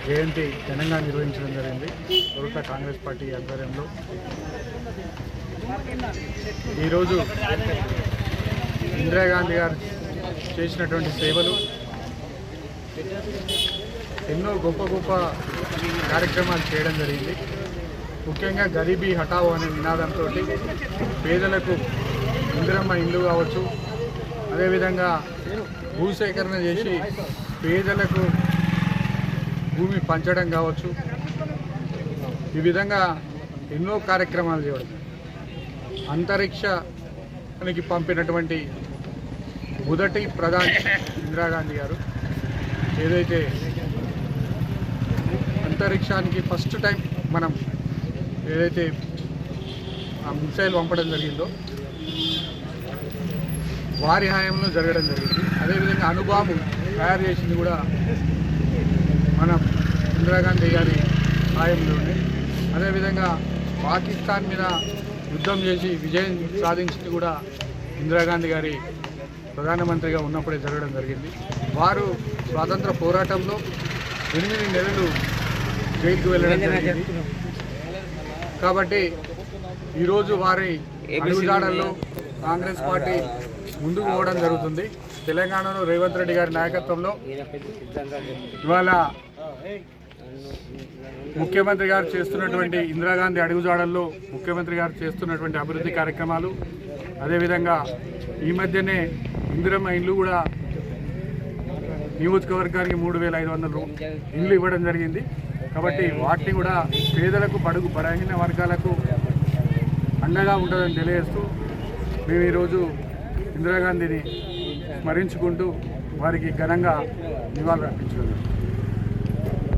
జయంతి ఘనంగా నిర్వహించడం జరిగింది తొలుత కాంగ్రెస్ పార్టీ ఆధ్వర్యంలో. ఈరోజు ఇందిరాగాంధీ గారు చేసినటువంటి సేవలు, ఎన్నో గొప్ప గొప్ప కార్యక్రమాలు చేయడం జరిగింది. ముఖ్యంగా గరీబీ హఠావో అనే నినాదంతో పేదలకు ఇందిరమ్మ ఇల్లు కావచ్చు, అదేవిధంగా భూసేకరణ చేసి పేదలకు భూమి పంచడం కావచ్చు, ఈ విధంగా ఎన్నో కార్యక్రమాలు చేయడం. అంతరిక్షానికి పంపినటువంటి మొదటి ప్రధాని ఇందిరాగాంధీ గారు. ఏదైతే అంతరిక్షానికి ఫస్ట్ టైం మనం ఏదైతే ఆ మిసైల్ పంపడం జరిగిందో వారి హయాంలో జరగడం జరిగింది. అదేవిధంగా అణుబాంబు తయారు చేసింది కూడా మన ఇందిరాగాంధీ గారి హయాంలోనే. అదేవిధంగా పాకిస్తాన్ మీద యుద్ధం చేసి విజయం సాధించింది కూడా ఇందిరాగాంధీ గారి ప్రధానమంత్రిగా ఉన్నప్పుడే జరగడం జరిగింది. వారు స్వాతంత్ర పోరాటంలో 8 నెలలు జైలుకు వెళ్ళడం జరిగింది. కాబట్టి ఈరోజు వారి అడుగుజాడల్లో కాంగ్రెస్ పార్టీ ముందుకు పోవడం జరుగుతుంది. తెలంగాణలో రేవంత్ రెడ్డి గారి నాయకత్వంలో ఇవాళ ముఖ్యమంత్రి గారు చేస్తున్నటువంటి ఇందిరాగాంధీ అడుగుజాడల్లో ముఖ్యమంత్రి గారు చేస్తున్నటువంటి అభివృద్ధి కార్యక్రమాలు, అదేవిధంగా ఈ మధ్యనే ఇందిరమ్మ ఇల్లు కూడా నియోజకవర్గానికి 3,500 ఇల్లు ఇవ్వడం జరిగింది. కాబట్టి వాటిని కూడా పేదలకు, బలహీన వర్గాలకు అండగా ఉంటుందని తెలియజేస్తూ మేము ఈరోజు ఇందిరాగాంధీని స్మరించుకుంటూ వారికి ఘనంగా నివాళులు అర్పించుకున్నాం.